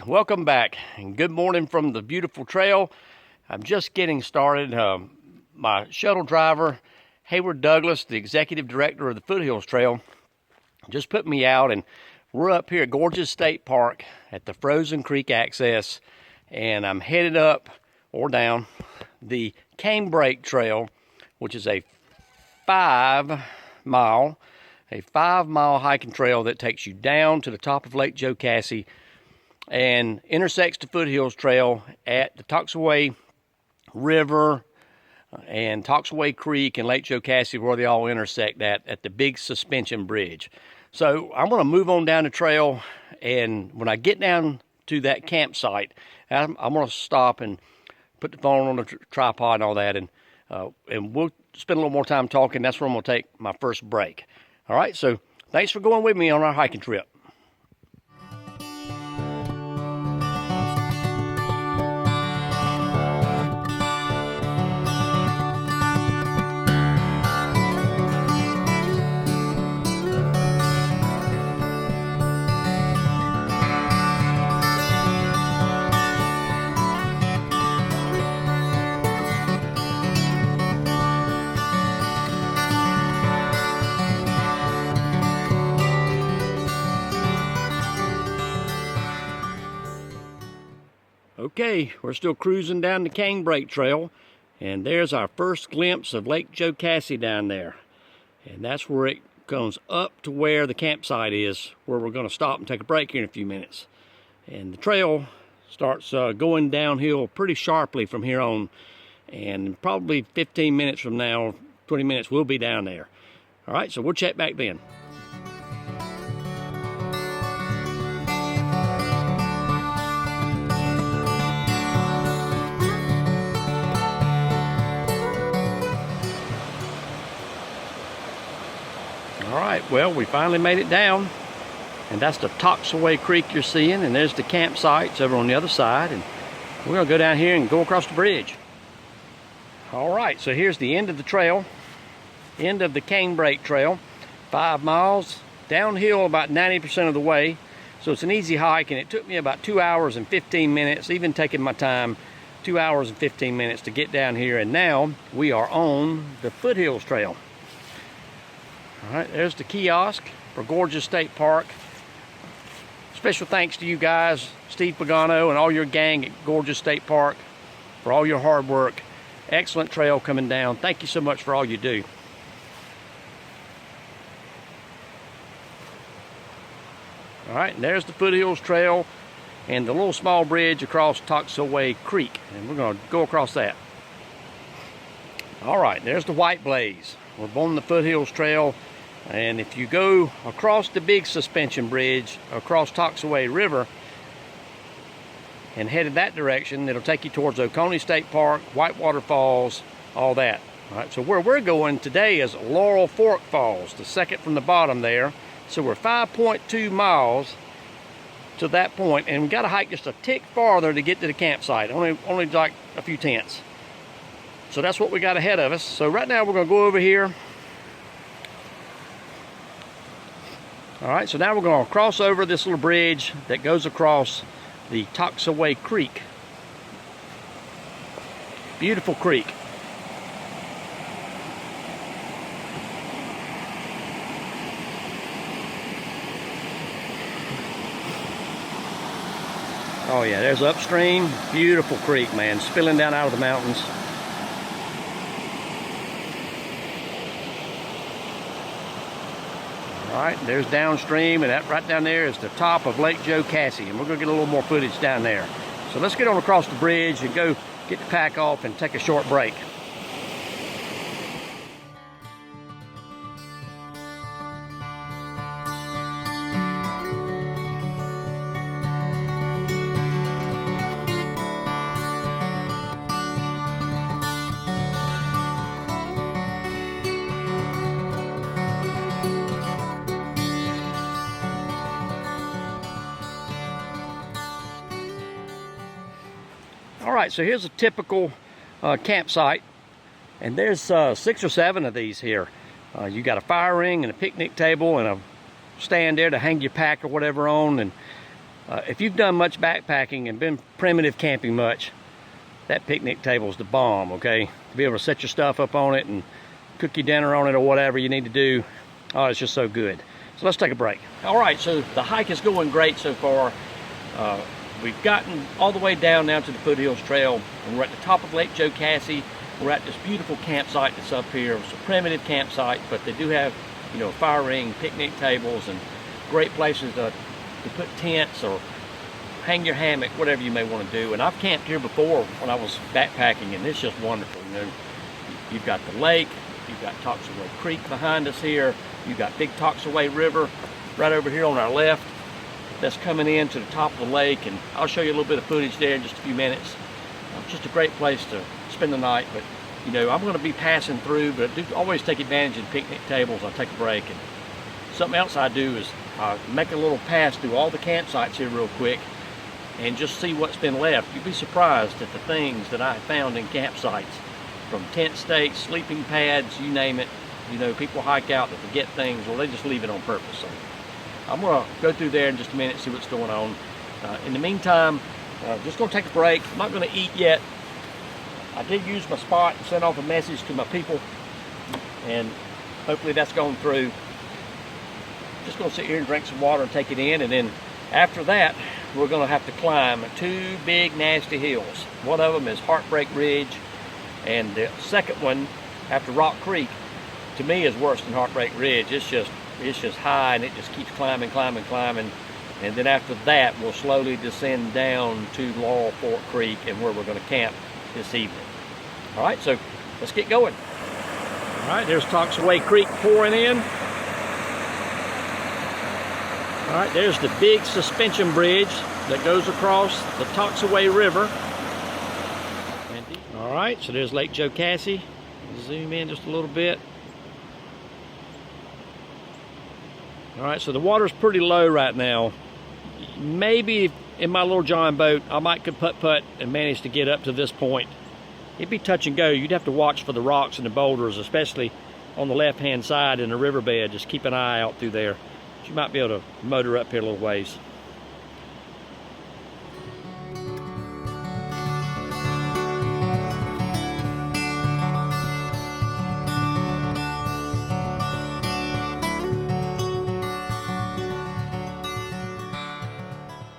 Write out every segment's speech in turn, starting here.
welcome back and good morning from the beautiful trail. I'm just getting started. My shuttle driver, Hayward Douglas, the executive director of the Foothills Trail, just put me out, and we're up here at Gorgeous State Park at the Frozen Creek access, and I'm headed up or down the Canebrake Trail, which is a 5 mile hiking trail that takes you down to the top of Lake Jocassee and intersects the Foothills Trail at the Toxaway River and Toxaway Creek and Lake Jocassee, where they all intersect at the big suspension bridge. So I'm going to move on down the trail, and when I get down to that campsite, I'm going to stop and put the phone on the tripod and all that, and we'll spend a little more time talking. That's where I'm going to take my first break. All right, so thanks for going with me on our hiking trip. Okay, we're still cruising down the Canebrake Trail, and there's our first glimpse of Lake Jocassee down there. And that's where it comes up to where the campsite is, where we're going to stop and take a break here in a few minutes. And the trail starts going downhill pretty sharply from here on, and probably 15 minutes from now, 20 minutes, we'll be down there. All right, so we'll check back then. Alright, well, we finally made it down, and that's the Toxaway Creek you're seeing, and there's the campsites over on the other side, and we're going to go down here and go across the bridge. Alright, so here's the end of the trail, end of the Canebrake Trail, 5 miles, downhill about 90% of the way, so it's an easy hike, and it took me about 2 hours and 15 minutes, even taking my time, 2 hours and 15 minutes to get down here, and now we are on the Foothills Trail. All right, there's the kiosk for Gorgeous State Park. Special thanks to you guys, Steve Pagano and all your gang at Gorgeous State Park, for all your hard work. Excellent trail coming down. Thank you so much for all you do. All right, and there's the Foothills Trail and the little small bridge across Toxaway Creek, and we're going to go across that. All right, there's the White Blaze. We're on the Foothills Trail, and if you go across the big suspension bridge across Toxaway River and headed that direction, it'll take you towards Oconee State Park, Whitewater Falls, all that. All right, so where we're going today is Laurel Fork Falls, the second from the bottom there. So we're 5.2 miles to that point, and we got to hike just a tick farther to get to the campsite, only like a few tenths. So that's what we got ahead of us. So right now we're going to go over here. All right, so now we're going to cross over this little bridge that goes across the Toxaway Creek. Beautiful creek. Oh yeah, there's upstream. Beautiful creek, man, spilling down out of the mountains. All right, there's downstream, and that right down there is the top of Lake Jocassee, and we're going to get a little more footage down there. So let's get on across the bridge and go get the pack off and take a short break. All right, so here's a typical campsite, and there's 6 or 7 of these here. You got a fire ring and a picnic table and a stand there to hang your pack or whatever on, and If you've done much backpacking and been primitive camping much, that picnic table's the bomb, okay? To be able to set your stuff up on it and cook your dinner on it or whatever you need to do. Oh, it's just so good. So let's take a break. All right, so the hike is going great so far. We've gotten all the way down now to the Foothills Trail, and we're at the top of Lake Jocassee. We're at this beautiful campsite that's up here. It's a primitive campsite, but they do have, you know, fire ring, picnic tables, and great places to put tents or hang your hammock, whatever you may want to do. And I've camped here before when I was backpacking, and it's just wonderful. You know, you've got the lake, you've got Toxaway Creek behind us here, you've got big Toxaway River right over here on our left that's coming in to the top of the lake, and I'll show you a little bit of footage there in just a few minutes. Just a great place to spend the night. But you know, I'm going to be passing through, but I do always take advantage of picnic tables. I'll take a break, and something else I do is make a little pass through all the campsites here real quick and just see what's been left. You'd be surprised at the things that I found in campsites, from tent stakes, sleeping pads, you name it. You know, people hike out, they forget things, or they just leave it on purpose. So I'm going to go through there in just a minute, see what's going on. In the meantime, just going to take a break. I'm not going to eat yet. I did use my spot and send off a message to my people, and hopefully that's gone through. Just going to sit here and drink some water and take it in, and then after that we're going to have to climb 2 big nasty hills. One of them is Heartbreak Ridge, and the second one after Rock Creek to me is worse than Heartbreak Ridge. It's just high, and it just keeps climbing. And then after that, we'll slowly descend down to Laurel Fork Creek, and where we're going to camp this evening. All right, so let's get going. All right, there's Toxaway Creek pouring in. All right, there's the big suspension bridge that goes across the Toxaway River. All right, so there's Lake Jocassee. Zoom in just a little bit. All right, so the water's pretty low right now. Maybe in my little John boat, I might could putt and manage to get up to this point. It'd be touch and go. You'd have to watch for the rocks and the boulders, especially on the left-hand side in the riverbed. Just keep an eye out through there. You might be able to motor up here a little ways.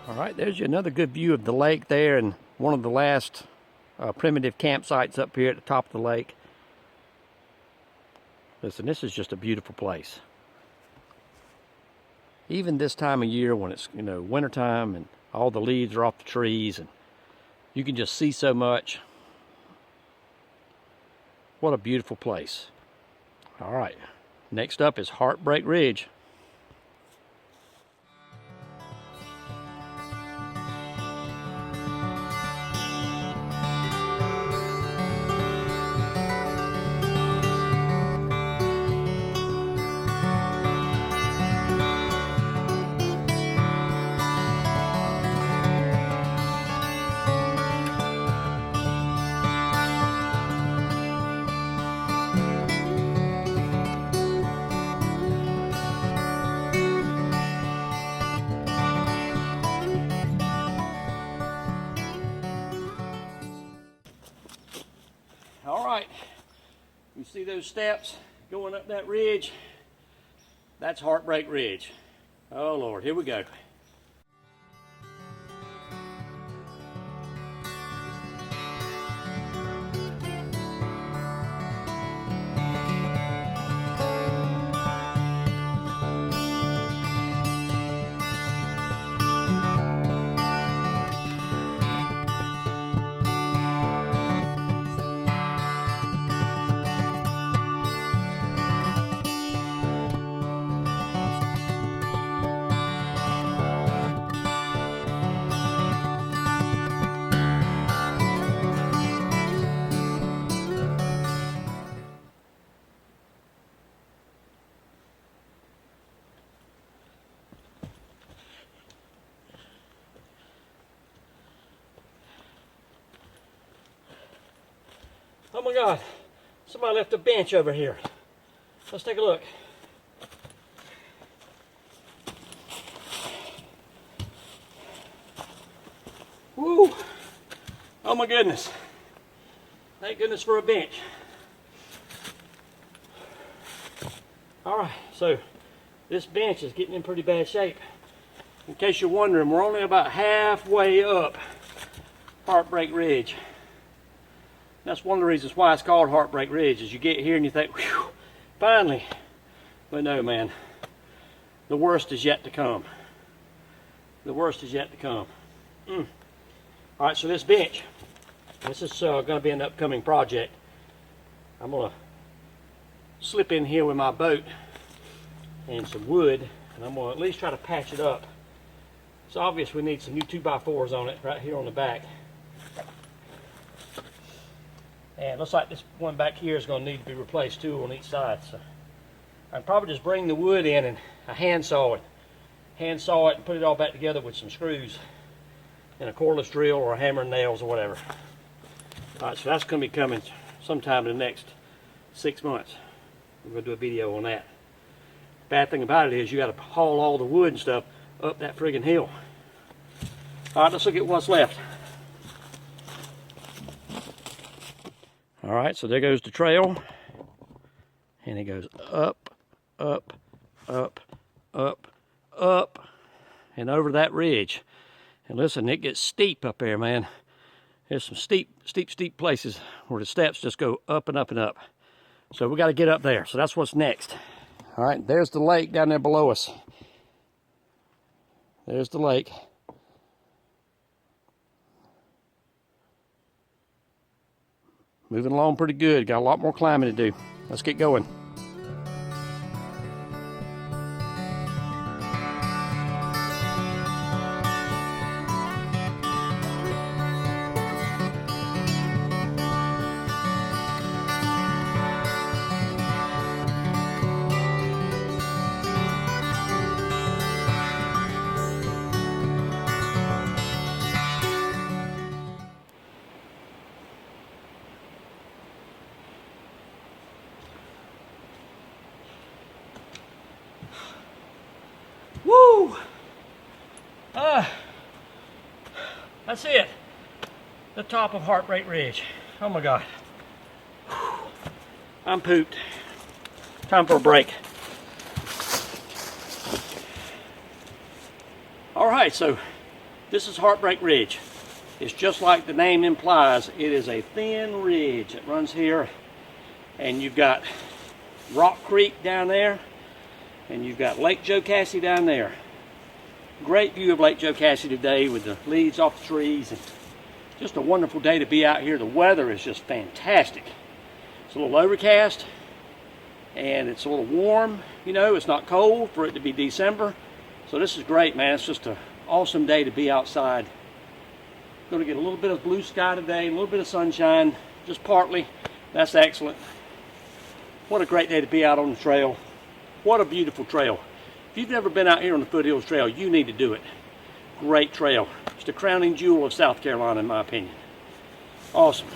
All right, there's another good view of the lake there, and one of the last primitive campsites up here at the top of the lake. Listen, this is just a beautiful place. Even this time of year when it's, you know, wintertime and all the leaves are off the trees and you can just see so much. What a beautiful place. All right, next up is Heartbreak Ridge. All right, you see those steps going up that ridge? That's Heartbreak Ridge. Oh Lord, here we go. Oh my God, somebody left a bench over here. Let's take a look. Woo! Oh my goodness. Thank goodness for a bench. Alright, so this bench is getting in pretty bad shape. In case you're wondering, we're only about halfway up Heartbreak Ridge. That's one of the reasons why it's called Heartbreak Ridge, is you get here and you think, whew, finally. But no, man, the worst is yet to come. The worst is yet to come. Alright, so this bench, this is going to be an upcoming project. I'm going to slip in here with my boat and some wood, and I'm going to at least try to patch it up. It's obvious we need some new 2x4s on it right here on the back. And it looks like this one back here is going to need to be replaced too on each side. So I can probably just bring the wood in and I hand saw it and put it all back together with some screws and a cordless drill or a hammer and nails or whatever. Alright, so that's going to be coming sometime in the next 6 months. We're going to do a video on that. Bad thing about it is you got to haul all the wood and stuff up that friggin' hill. Alright, let's look at what's left. Alright, so there goes the trail. And it goes up, up, up, up, up, and over that ridge. And listen, it gets steep up there, man. There's some steep places where the steps just go up and up and up. So we got to get up there. So that's what's next. All right, there's the lake down there below us. There's the lake. Moving along pretty good. Got a lot more climbing to do. Let's get going. Woo! That's it. The top of Heartbreak Ridge. Oh my God. I'm pooped. Time for a break. Alright, so this is Heartbreak Ridge. It's just like the name implies. It is a thin ridge that runs here, and you've got Rock Creek down there, and you've got Lake Jocassee down there. Great view of Lake Jocassee today with the leaves off the trees, and just a wonderful day to be out here. The weather is just fantastic. It's a little overcast and it's a little warm, you know, it's not cold for it to be December. So this is great, man. It's just an awesome day to be outside. Going to get a little bit of blue sky today, a little bit of sunshine, just partly. That's excellent. What a great day to be out on the trail. What a beautiful trail. If you've never been out here on the Foothills Trail, you need to do it. Great trail. It's the crowning jewel of South Carolina, in my opinion. Awesome.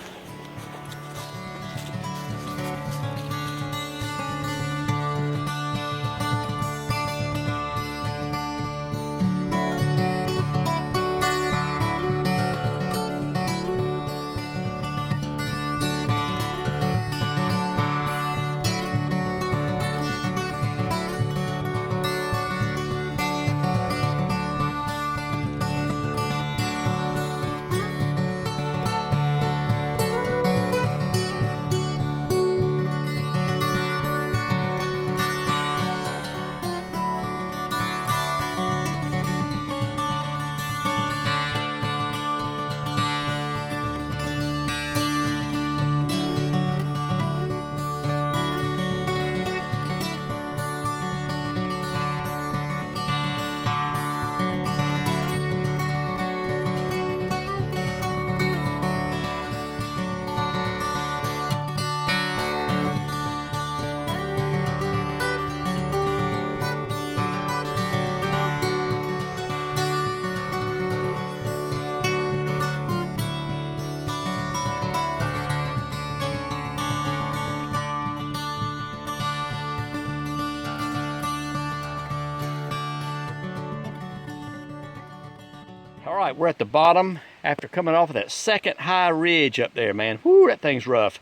All right, we're at the bottom after coming off of that second high ridge up there, man. Whoo, that thing's rough.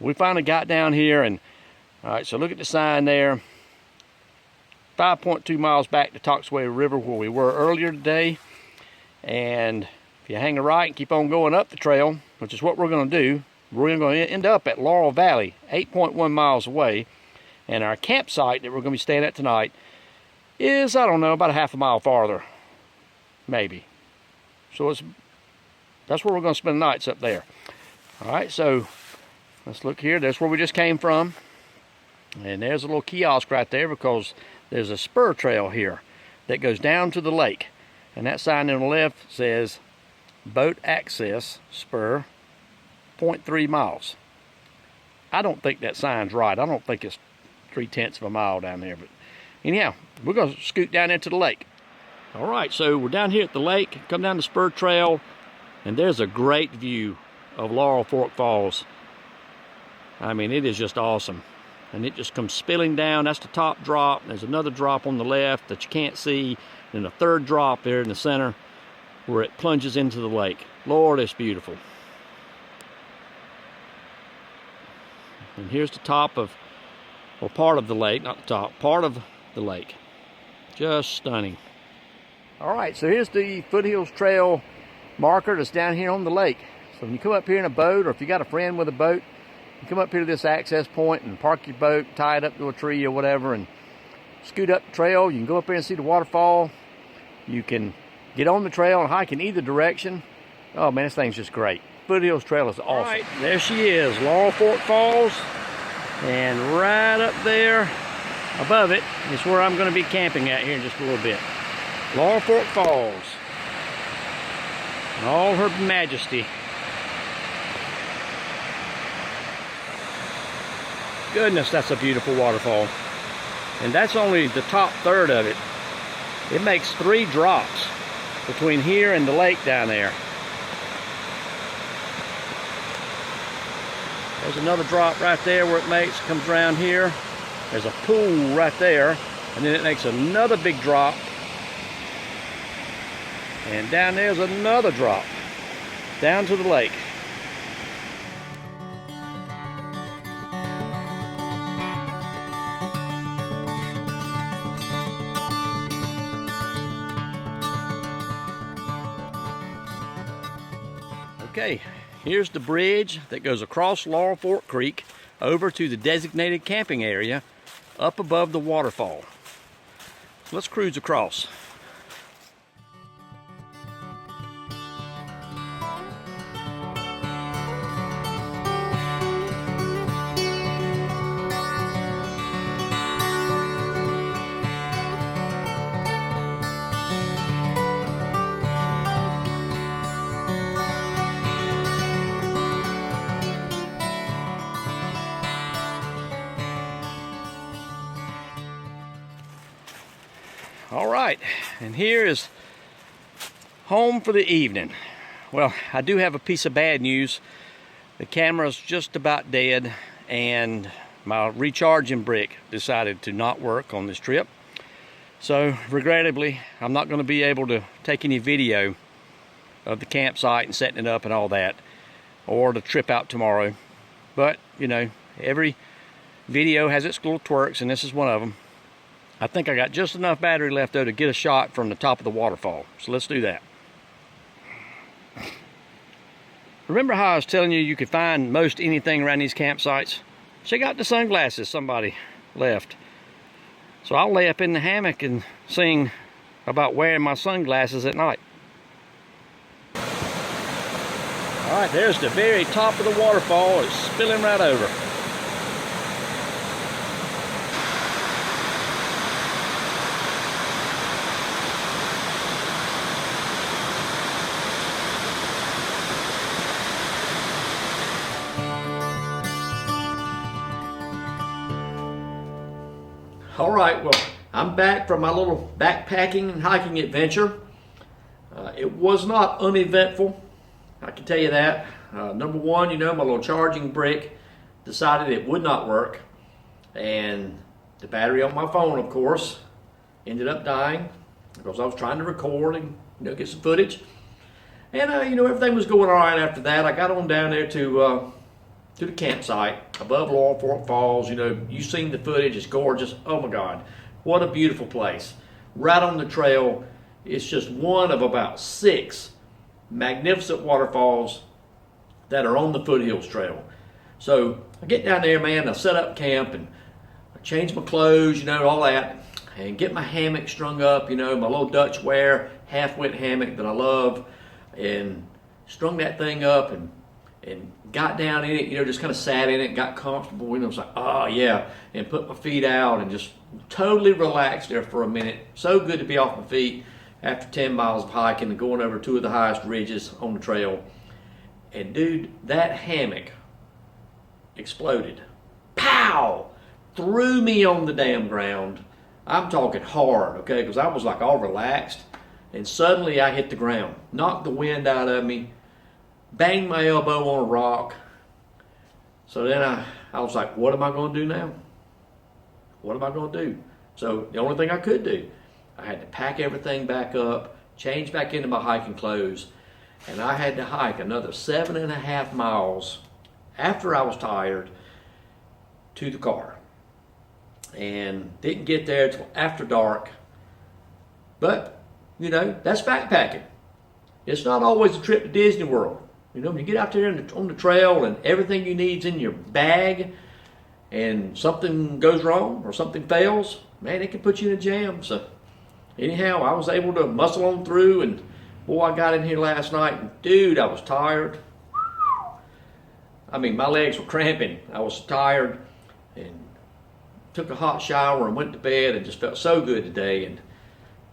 We finally got down here, and all right, so look at the sign there. 5.2 miles back to Toxaway River where we were earlier today. And if you hang a right and keep on going up the trail, which is what we're going to do, we're going to end up at Laurel Valley, 8.1 miles away. And our campsite that we're going to be staying at tonight is, I don't know, about a half a mile farther, maybe. So that's where we're going to spend the nights, up there. All right, so let's look here. That's where we just came from. And there's a little kiosk right there because there's a spur trail here that goes down to the lake. And that sign on the left says boat access spur 0.3 miles. I don't think that sign's right. I don't think it's 3/10 of a mile down there. But anyhow, we're going to scoot down into the lake. All right, so we're down here at the lake, come down the spur trail, and there's a great view of Laurel Fork Falls. I mean, it is just awesome. And it just comes spilling down. That's the top drop. There's another drop on the left that you can't see. And a third drop there in the center where it plunges into the lake. Lord, it's beautiful. And here's the top of, or part of the lake, not the top, part of the lake. Just stunning. All right, so here's the Foothills Trail marker that's down here on the lake. So when you come up here in a boat, or if you got a friend with a boat, you come up here to this access point and park your boat, tie it up to a tree or whatever, and scoot up the trail. You can go up there and see the waterfall. You can get on the trail and hike in either direction. Oh man, this thing's just great. Foothills Trail is awesome. All right, there she is, Laurel Fork Falls. And right up there above it is where I'm going to be camping at here in just a little bit. Laurel Fork Falls. In all her majesty. Goodness, that's a beautiful waterfall. And that's only the top third of it. It makes 3 drops between here and the lake down there. There's another drop right there where it comes around here. There's a pool right there. And then it makes another big drop. And down there's another drop down to the lake. Okay, here's the bridge that goes across Laurel Fork Creek over to the designated camping area up above the waterfall. So let's cruise across. All right, and here is home for the evening. Well, I do have a piece of bad news. The camera's just about dead, and my recharging brick decided to not work on this trip. So, regrettably, I'm not going to be able to take any video of the campsite and setting it up and all that, or the trip out tomorrow. But, you know, every video has its little twerks, and this is one of them. I think I got just enough battery left though to get a shot from the top of the waterfall. So let's do that. Remember how I was telling you you could find most anything around these campsites? Check out the sunglasses somebody left. So I'll lay up in the hammock and sing about wearing my sunglasses at night. All right, there's the very top of the waterfall. It's spilling right over. All right, well, I'm back from my little backpacking and hiking adventure. It was not uneventful, I can tell you that. Number one, you know, my little charging brick decided it would not work. And the battery on my phone, of course, ended up dying because I was trying to record and, you know, get some footage. And you know, everything was going all right after that. I got on down there to the campsite above Laurel Fork Falls. You know, you've seen the footage. It's gorgeous. Oh my God, what a beautiful place. Right on the trail. It's just one of about 6 magnificent waterfalls that are on the Foothills Trail. So I get down there, man, I set up camp and I change my clothes, you know, all that, and get my hammock strung up, you know, my little Dutch wear, half-wet hammock that I love, and strung that thing up and got down in it, you know, just kind of sat in it, got comfortable, you know, I was like, oh yeah, and put my feet out and just totally relaxed there for a minute. So good to be off my feet after 10 miles of hiking and going over 2 of the highest ridges on the trail. And dude, that hammock exploded. Pow! Threw me on the damn ground. I'm talking hard, okay, because I was like all relaxed. And suddenly I hit the ground, knocked the wind out of me, banged my elbow on a rock. So then I was like, what am I going to do now? What am I going to do? So the only thing I could do, I had to pack everything back up, change back into my hiking clothes, and I had to hike another 7.5 miles after I was tired to the car. And didn't get there till after dark. But, you know, that's backpacking. It's not always a trip to Disney World. You know, when you get out there on the trail and everything you need's in your bag and something goes wrong or something fails, man, it can put you in a jam. So anyhow, I was able to muscle on through, and boy, I got in here last night and dude, I was tired. I mean, my legs were cramping. I was tired and took a hot shower and went to bed and just felt so good today. And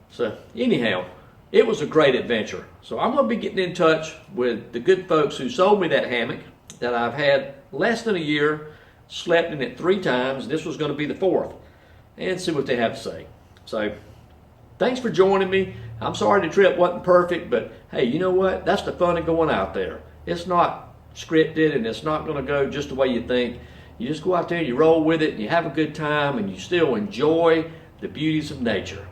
so anyhow, it was a great adventure. So I'm going to be getting in touch with the good folks who sold me that hammock that I've had less than a year, slept in it 3 times. This was going to be the 4th, and see what they have to say. So thanks for joining me. I'm sorry the trip wasn't perfect, but hey, you know what? That's the fun of going out there. It's not scripted, and it's not going to go just the way you think. You just go out there, you roll with it, and you have a good time, and you still enjoy the beauties of nature.